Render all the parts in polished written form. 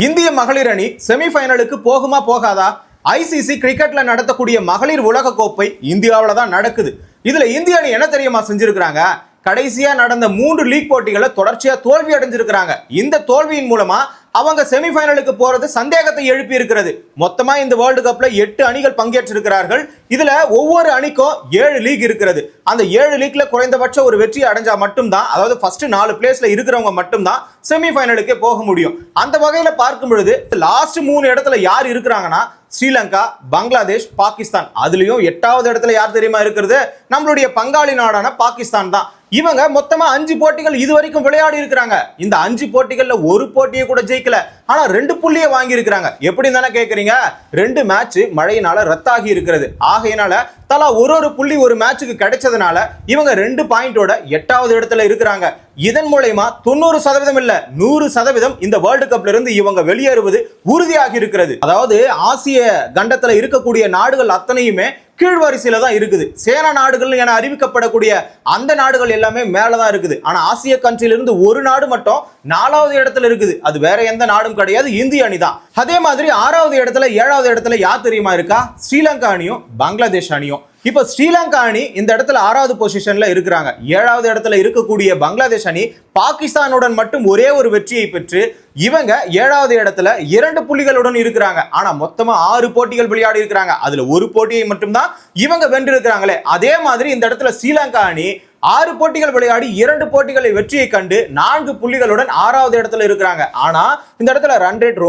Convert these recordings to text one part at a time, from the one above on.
இந்திய மகளிர் அணி செமிஃபைனலுக்கு போகுமா போகாதா? ஐசிசி கிரிக்கெட்ல நடத்தக்கூடிய மகளிர் உலக கோப்பை இந்தியாவில தான் நடக்குது. இதுல இந்திய அணி என்ன தெரியுமா செஞ்சிருக்காங்க? கடைசியா நடந்த 3 லீக் போட்டிகளை தொடர்ச்சியா தோல்வி அடைஞ்சிருக்காங்க. இந்த தோல்வியின் மூலமா அவங்க செமிஃபைனலுக்கு போறது சந்தேகத்தை எழுப்பி இருக்கிறது. மொத்தமா இந்த வேர்ல்டு கப்ல 8 அணிகள் பங்கேற்றிருக்கிறார்கள். இதுல ஒவ்வொரு அணிக்கும் 7 லீக் இருக்கிறது. அந்த 7 லீக்ல குறைந்தபட்ச ஒரு வெற்றி அடைஞ்சா மட்டும்தான், அதாவது ஃபர்ஸ்ட் 4 பிளேஸ்ல இருக்கிறவங்க மட்டும்தான் செமிஃபைனலுக்கே போக முடியும். அந்த வகையில பார்க்கும் பொழுது லாஸ்ட் 3 இடத்துல யார் இருக்கிறாங்கன்னா ஸ்ரீலங்கா, பங்களாதேஷ், பாகிஸ்தான். அதுலயும் 8வது இடத்துல யார் தெரியுமா இருக்கிறது? நம்மளுடைய பங்காளி நாடான பாகிஸ்தான் தான். இவங்க மொத்தமா 5 போட்டிகள் இதுவரைக்கும் விளையாடி இருக்கிறாங்க. இந்த 5 போட்டிகள்ல ஒரு போட்டியை கூட ஜெயிக்கல. ஆனா 2 புள்ளியை வாங்கி இருக்கிறாங்க. எப்படி தானே கேக்குறீங்க? 2 மேட்ச் மழையினால ரத்தாகி இருக்கிறது. ஆகையினால தலா ஒரு புள்ளி ஒரு மேட்சுக்கு கிடைச்சதுனால இவங்க 2 பாயிண்டோட 8வது இடத்துல இருக்கிறாங்க. இதன் மூலமா 90% இல்ல 100% இந்த வேர்ல்டு கப்ல இருந்து இவங்க வெளியேறுவது உறுதியாகி இருக்கிறது. அதாவது ஆசிய கண்டத்துல இருக்கக்கூடிய நாடுகள் அத்தனையுமே கீழ்வரிசையில தான் இருக்குது. சேனா நாடுகள் என அறிவிக்கப்படக்கூடிய அந்த நாடுகள் எல்லாமே மேலதான் இருக்குது. ஆனா ஆசிய கண்ட்ரியில இருந்து ஒரு நாடு மட்டும் 4வது இடத்துல இருக்குது. அது வேற எந்த நாடும் கிடையாது, இந்திய அணி தான். அதே மாதிரி 6வது இடத்துல 7வது இடத்துல யார் தெரியுமா இருக்கா? ஸ்ரீலங்கா அணியும் பங்களாதேஷ் அணியும். இப்ப ஸ்ரீலங்கா அணி இந்த இடத்துல 6வது பொசிஷன்ல இருக்கிறாங்க. 7வது இடத்துல இருக்கக்கூடிய பங்களாதேஷ் அணி பாகிஸ்தானுடன் மட்டும் ஒரே ஒரு வெற்றியை பெற்று இவங்க 7வது இடத்துல 2 புள்ளிகளுடன் இருக்கிறாங்க. ஆனா மொத்தமா 6 போட்டிகள் விளையாடி இருக்கிறாங்க. அதுல ஒரு போட்டியை மட்டும்தான் இவங்க வென்றிருக்கிறாங்களே. அதே மாதிரி இந்த இடத்துல ஸ்ரீலங்கா அணி 6 போட்டிகள் விளையாடி 2 போட்டிகளை வெற்றியை கண்டு 4 புள்ளிகளுடன் 6வது இடத்துல இருக்கிறாங்க. ஆனா இந்த இடத்துல ரன் ரேட்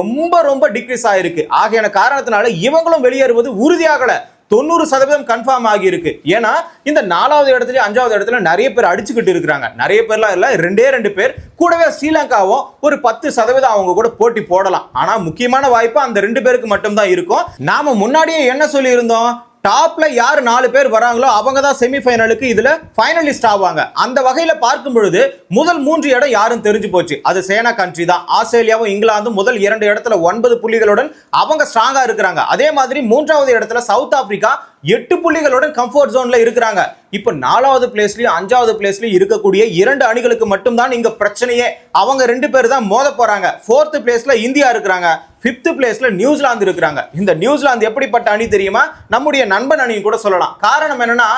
ரொம்ப டிக்ரீஸ் ஆயிருக்கு. ஆகிய காரணத்தினால இவங்களும் வெளியேறுவது உறுதியாகல. 90% கன்ஃபார்ம் ஆகி இருக்கு. ஏன்னா இந்த 4வது இடத்துல 5வது இடத்துல நிறைய பேர் அடிச்சுக்கிட்டு இருக்கிறாங்க. நிறைய பேர்லாம் இல்ல, 2 பேர் கூடவே ஸ்ரீலங்காவும் ஒரு 10% அவங்க கூட போட்டி போடலாம். ஆனா முக்கியமான வாய்ப்பு அந்த 2 பேருக்கு மட்டும் தான் இருக்கும். நாம முன்னாடியே என்ன சொல்லி இருந்தோம்? டாப்ல யார் 4 பேர் வராங்களோ அவங்க தான் செமிஃபைனலுக்கு இதுல ஃபைனலிஸ்ட் ஆவாங்க. அந்த வகையில பார்க்கும் பொழுது முதல் 3 இடம் யாரும் தெரிஞ்சு போச்சு. அது சேனா கண்ட்ரி தான். ஆஸ்திரேலியாவும் இங்கிலாந்தும் முதல் 2 இடத்துல 9 புள்ளிகளுடன் அவங்க ஸ்ட்ராங்கா இருக்கிறாங்க. அதே மாதிரி 3வது இடத்துல சவுத் ஆப்பிரிக்கா 8 புள்ளிகளுடன் கம்ஃபர்ட் ஜோன்ல இருக்கிறாங்க. இப்ப 4வது பிளேஸ்லயும் 5வது பிளேஸ்லயும் இருக்கக்கூடிய 2 அணிகளுக்கு மட்டும்தான் இங்க பிரச்சனையே. அவங்க 2 பேர் தான் மோத போறாங்க. 4th பிளேஸ்ல இந்தியா இருக்கிறாங்க. 5th பிளேஸ்ல நியூசிலாந்து இருக்கிறாங்க. இந்த நியூசிலாந்து எப்படிப்பட்ட அணி தெரியுமா? நம்முடைய நண்பன் அணி கூட சொல்லலாம். காரணம் என்னன்னா,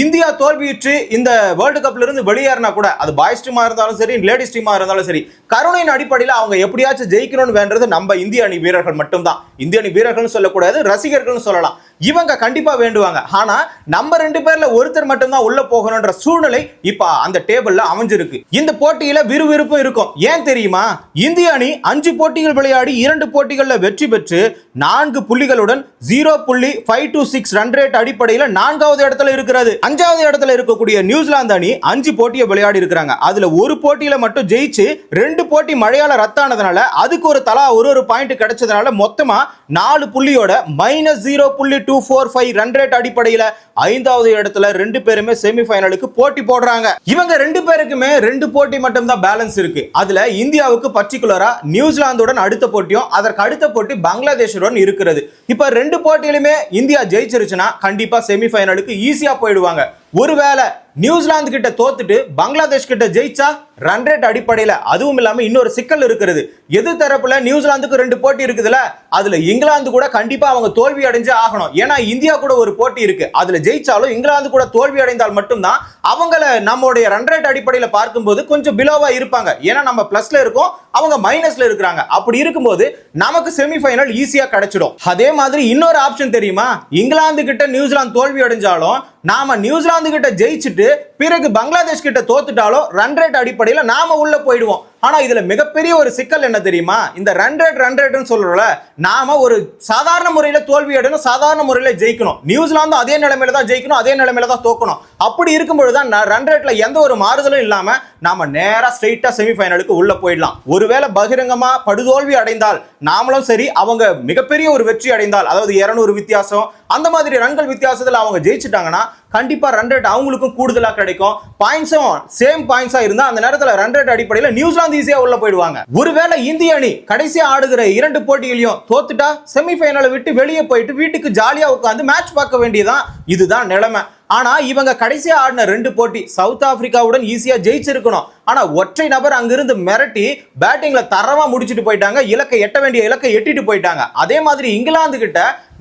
இந்தியா தோல்வியுற்று இந்த வேர்ல்டு கப்ல இருந்து வெளியேறினா கூட, அது பாய்ஸ் டீமா இருந்தாலும் சரி, லேடிஸ் டீமா இருந்தாலும் சரி, கருணையின் அடிப்படையில் அவங்க எப்படியாச்சும் ஜெயிக்கணும்னு வேண்டது நம்ம இந்திய அணி வீரர்கள் மட்டும்தான். இந்திய அணி வீரர்கள் சொல்லக்கூடாது, ரசிகர்கள் சொல்லலாம். இவங்க கண்டிப்பா வேண்டுவாங்க. ஆனா நம்ம 2 பேர்ல ஒருத்தர் மட்டும்தான் உள்ள போகணும்ன்ற சூழ்நிலை இப்ப அந்த டேபிள்ல அமைஞ்சிருக்கு. இந்த போட்டியில விறுவிறுப்பும் இருக்கும். ஏன் தெரியுமா? இந்திய அணி 5 போட்டிகள் விளையாடி 2 போட்டிகள்ல வெற்றி பெற்று 4 புள்ளிகளுடன் 0.526 ரன் ரேட் அடிப்படையில் 4வது இடத்துல இருக்கிறது. 5வது இடத்துல இருக்கக்கூடிய நியூசிலாந்து அணி 5 போட்டியை விளையாடி இருக்கிறாங்க. அதுல ஒரு போட்டியில மட்டும் ஜெயிச்சு 2 போட்டி மழையால ரத்தானதுனால அதுக்கு ஒரு தலா ஒரு பாயிண்ட் கிடைச்சதுனால மொத்தமா 4 புள்ளியோட -0.245 ரன் ரேட் அடிப்படையில் 5வது இடத்துல 2 பேருமே செமிஃபைனலுக்கு போட்டி போடுறாங்க. இவங்க 2 பேருக்குமே 2 போட்டி மட்டும் தான் பேலன்ஸ் இருக்கு. அதுல இந்தியாவுக்கு பர்టిక్యులரா நியூசிலாந்துடன் அடுத்த போட்டியும் அதற்கு அடுத்த போட்டி பங்களாதேஷுடன் இருக்கிறது. இப்ப 2 போட்டியிலுமே இந்தியா ஜெயிச்சிருச்சுன்னா கண்டிப்பா செமிஃபைனலுக்கு ஈஸியா போயிடுவாங்க. ஒருவேளை நியூசிலாந்து கிட்ட தோத்துட்டு பங்களாதேஷ் கிட்ட ஜெயிச்சா ரன் ரேட் அடிப்படையில், அதுவும் இல்லாம இன்னொரு சிக்கல் இருக்கிறது. எதிர் தரப்புல நியூசிலாந்துக்கு 2 போட்டி இருக்குதுல, அதுல இங்கிலாந்து கூட கண்டிப்பா அவங்க தோல்வி அடைஞ்சே ஆகணும். ஏன்னா இந்தியா கூட ஒரு போட்டி இருக்கு. அதுல ஜெயிச்சாலும் இங்கிலாந்து கூட தோல்வி அடைந்தால் மட்டும்தான் அவங்கள நம்மளுடைய ரன் ரேட் அடிப்படையில் பார்க்கும்போது கொஞ்சம் பிலோவா இருப்பாங்க. ஏன்னா நம்ம பிளஸ்ல இருக்கோம், அவங்க மைனஸ்ல இருக்கிறாங்க. அப்படி இருக்கும்போது நமக்கு செமிஃபைனல் ஈஸியா கிடைச்சிடும். அதே மாதிரி இன்னொரு ஆப்ஷன் தெரியுமா? இங்கிலாந்து கிட்ட நியூசிலாந்து தோல்வி அடைஞ்சாலும் நாம நியூசிலாந்து கிட்ட ஜெயிச்சுட்டு பிறகு பங்களாதேஷ் கிட்ட தோத்துட்டாலும் ரன் ரேட் அடிப்படையில் நாம உள்ள போயிடுவோம். ஆனா இதுல மிகப்பெரிய ஒரு சிக்கல் என்ன தெரியுமா? இந்த ரன் ரேட்னு சொல்றோம்ல, நாம ஒரு சாதாரண முறையில தோல்வி அடையணும், சாதாரண முறையில ஜெயிக்கணும். நியூசிலாந்து அதே நிலைமையில தான் ஜெயிக்கணும், அதே நிலைமையில தான் தோக்கணும். அப்படி இருக்கும்பொழுதுதான் ரன் ரேட்ல எந்த ஒரு மாறுதலும் இல்லாம நாம நேரா ஸ்ட்ரைட்டா செமிஃபைனலுக்கு உள்ள போயிடலாம். ஒருவேளை பகிரங்கமா படுதோல்வி அடைந்தால் நாமளும் சரி, அவங்க மிகப்பெரிய ஒரு வெற்றி அடைந்தால், அதாவது 200 வித்தியாசம் அந்த மாதிரி ரன்கள் வித்தியாசத்துல அவங்க ஜெயிச்சிட்டாங்கன்னா கண்டிப்பா ரன் ரேட் அவங்களுக்கும் கூடுதலா கிடைக்கும். பாயிண்ட்ஸும் சேம் பாயிண்ட்ஸா இருந்தா அந்த நேரத்துல ரன் ரேட் அடிப்படையில் நியூசிலாந்து ஈஸியா உள்ள போயிடுவாங்க. ஒருவேளை இந்திய அணி கடைசியா ஆடுகிற 2 போட்டிகளையும் தோத்துட்டா செமிஃபைனலை விட்டு வெளியே போயிட்டு வீட்டுக்கு ஜாலியா உட்கார்ந்து மேட்ச் பார்க்க வேண்டியதான். இதுதான் நிலைமை. ஆனா இவங்க கடைசியா ஆடின 2 போட்டி சவுத் ஆப்பிரிக்காவுடன் ஈஸியா ஜெயிச்சிருக்கணும். ஆனா ஒற்றை நபர் அங்கிருந்து மிரட்டி பேட்டிங்ல தரமா முடிச்சிட்டு போயிட்டாங்க. இலக்கை எட்ட வேண்டிய இலக்கை எட்டிட்டு போயிட்டாங்க. அதே மாதிரி இங்கிலாந்து கிட்ட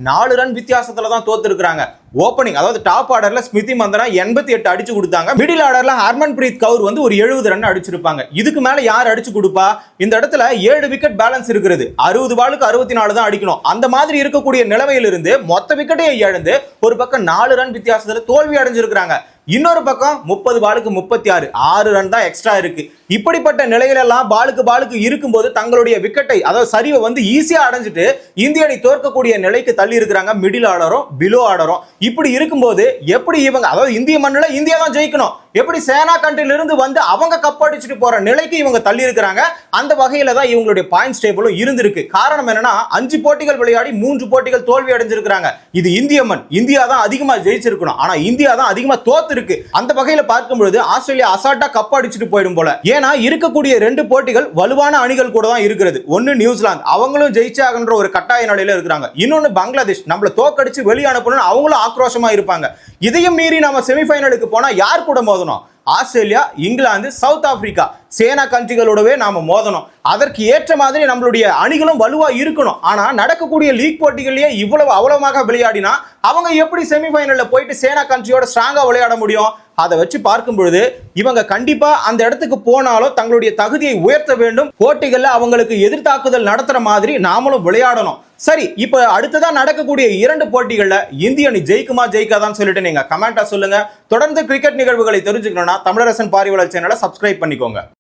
4 ரன் வித்தியாசத்துல தான் தோத்து இருக்காங்க. ஓப்பனிங் அதாவது டாப் ஆர்டர்ல ஸ்மிருதி மந்தனா 88 அடிச்சு கொடுத்தாங்க. மிடில் ஆர்டர்ல ஹர்மன்பிரீத் கவுர் வந்து ஒரு 70 ரன் அடிச்சிருப்பாங்க. இதுக்கு மேல யார் அடிச்சு கொடுப்பா? இந்த இடத்துல 7 விக்கெட் பேலன்ஸ் இருக்குது. 60 பாலுக்கு 64 தான் அடிக்கணும். அந்த மாதிரி இருக்கக்கூடிய நிலைமையிலிருந்து மொத்த விக்கெட்டையும் இழந்து ஒரு பக்கம் 4 ரன் வித்தியாசத்துல தோல்வி அடைஞ்சிருக்காங்க. இன்னொரு பக்கம் 30 பாலுக்கு 36 6 ரன் தான் எக்ஸ்ட்ரா இருக்கு. இப்படிப்பட்ட நிலையிலெல்லாம் பாலுக்கு இருக்கும்போது தங்களுடைய விக்கெட்டை அதாவது சரிவை வந்து ஈஸியா அடைஞ்சிட்டு இந்திய அணி தோற்கக்கூடிய நிலைக்கு தள்ளி இருக்கிறாங்க. மிடில் ஆர்டரும் பிலோ ஆர்டரும் இப்படி இருக்கும்போது எப்படி இவங்க அதாவது இந்திய மண்ணில இந்தியா தான் ஜெயிக்கணும், எப்படி சேனா கண்ட்ரில இருந்து வந்து அவங்க கப் அடிச்சுட்டு போற நிலைக்கு இவங்க தள்ளி இருக்கிறாங்க. அந்த வகையில தான் இவங்களுடைய பாயிண்ட்ஸ் டேபிளும் இருந்திருக்கு. காரணம் என்னன்னா 5 போட்டிகள் விளையாடி 3 போட்டிகள் தோல்வி அடைஞ்சிருக்காங்க. இது இந்திய மண், இந்தியா தான் அதிகமா ஜெயிச்சிருக்கணும். ஆனா இந்தியா தான் அதிகமா தோத்து இருக்கு. அந்த வகையில பார்க்கும்போது ஆஸ்திரேலியா அசால்ட்டா கப் அடிச்சுட்டு போயிடும் போல. ஏன்னா இருக்கக்கூடிய 2 போட்டிகள் வலுவான அணிகள் கூட தான் இருக்கிறது. ஒன்னு நியூசிலாந்து, அவங்களும் ஜெயிச்சாகன்ற ஒரு கட்டாய நிலையில இருக்கிறாங்க. இன்னொன்னு பங்களாதேஷ், நம்மள தோக்கடிச்சு வெளியே அனுப்பணும் அவங்களும் ஆக்ரோஷமா இருப்பாங்க. இதையும் மீறி நம்ம செமிஃபைனலுக்கு போனா யார் கூட மோதணும்? ஆஸ்திரேலியா, இங்கிலாந்து, சவுத் ஆப்பிரிக்கா சேனா கண்ட்ரிகளோடவே நாம மோதணும். அதற்கு ஏற்ற மாதிரி நம்மளுடைய அணிகளும் வலுவா இருக்கணும். ஆனா நடக்கக்கூடிய லீக் போட்டிகளிலேயே இவ்வளவு அவலமாக விளையாடினா அவங்க எப்படி செமிஃபைனல்ல போயிட்டு சேனா கண்ட்ரியோட ஸ்ட்ராங்கா விளையாட முடியும்? அதை வச்சு பார்க்கும் பொழுது இவங்க கண்டிப்பா அந்த இடத்துக்கு போனாலும் தங்களுடைய தகுதியை உயர்த்த வேண்டும். போட்டிகள்ல அவங்களுக்கு எதிர்த்தாக்குதல் நடத்துற மாதிரி நாமளும் விளையாடணும். சரி, இப்ப அடுத்ததா நடக்கக்கூடிய 2 போட்டிகள்ல இந்திய அணி ஜெயிக்குமா ஜெயிக்காதான்னு சொல்லிட்டு நீங்க கமெண்டா சொல்லுங்க. தொடர்ந்து கிரிக்கெட் நிகழ்வுகளை தெரிஞ்சுக்கணும்னா தமிழரசன் பார்வையாளர் சேனலை சப்ஸ்கிரைப் பண்ணிக்கோங்க.